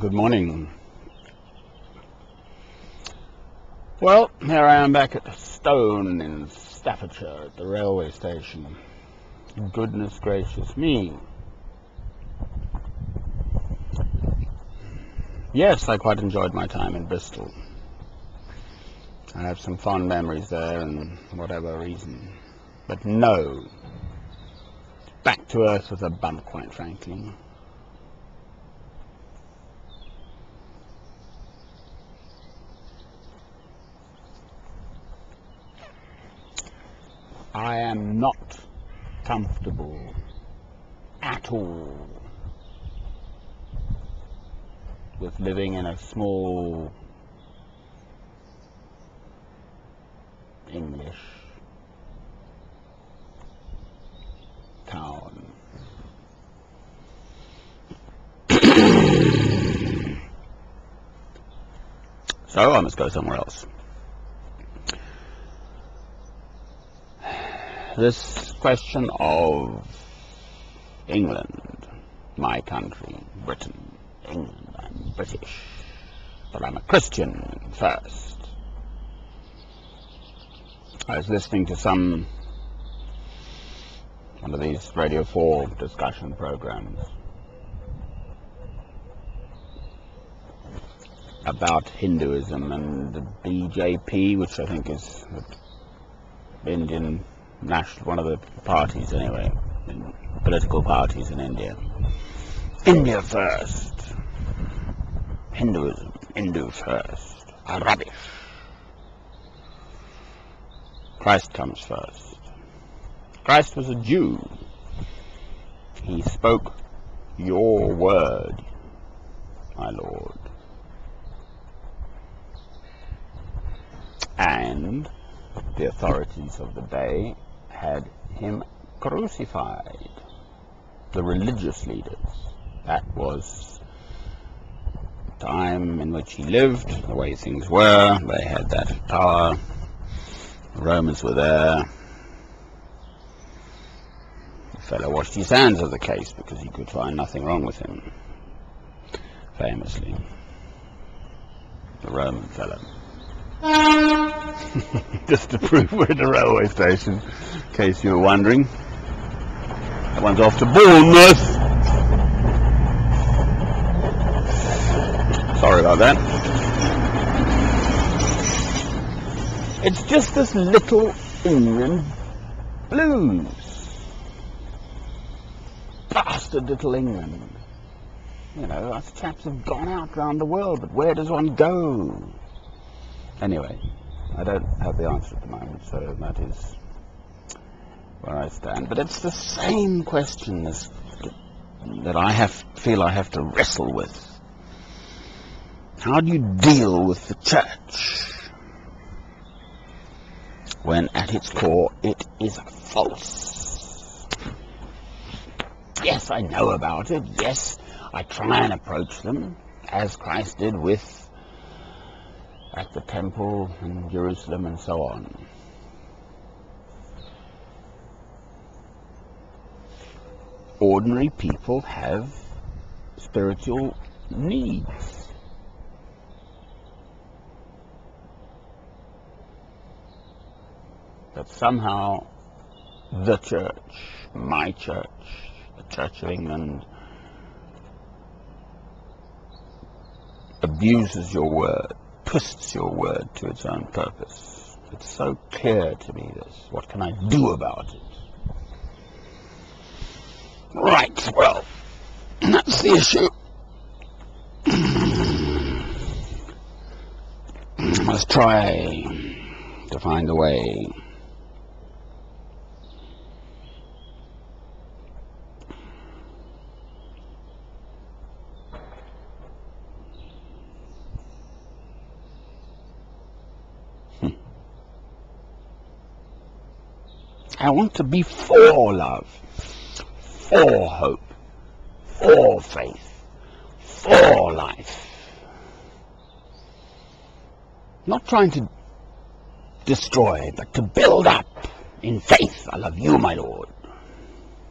Good morning. Well, here I am back at Stone in Staffordshire at the railway station. Goodness gracious me. Yes, I quite enjoyed my time in Bristol. I have some fond memories there and whatever reason. But no, back to earth with a bump, quite frankly. I am not comfortable at all with living in a small English town. So I must go somewhere else. This question of England, my country, Britain, England, I'm British, but I'm a Christian first. I was listening to one of these Radio 4 discussion programs about Hinduism and the BJP, which I think is the Indian national, one of the parties anyway, political parties in India. India first. Hinduism, Hindu first. Are rubbish. Christ comes first. Christ was a Jew. He spoke your word, my Lord. And the authorities of the day had him crucified. The religious leaders. That was the time in which he lived, the way things were. They had that power. The Romans were there. The fellow washed his hands of the case because he could find nothing wrong with him. Famously. The Roman fellow. Just to prove we're at a railway station, in case you were wondering. That one's off to Bournemouth. Sorry about that. It's just this little England blues. Bastard little England. You know, us chaps have gone out round the world, but where does one go? Anyway, I don't have the answer at the moment, so that is where I stand. But it's the same question that I feel I have to wrestle with. How do you deal with the church when at its core it is false? Yes, I know about it. Yes, I try and approach them as Christ did at the temple in Jerusalem and so on. Ordinary people have spiritual needs. But somehow the church, my church, the Church of England, abuses your word, twists your word to its own purpose. It's so clear to me, this. What can I do about it? Right, well, that's the issue. I must try to find a way. I want to be for love, for hope, for faith, for life. Not trying to destroy, but to build up in faith. I love you, my Lord.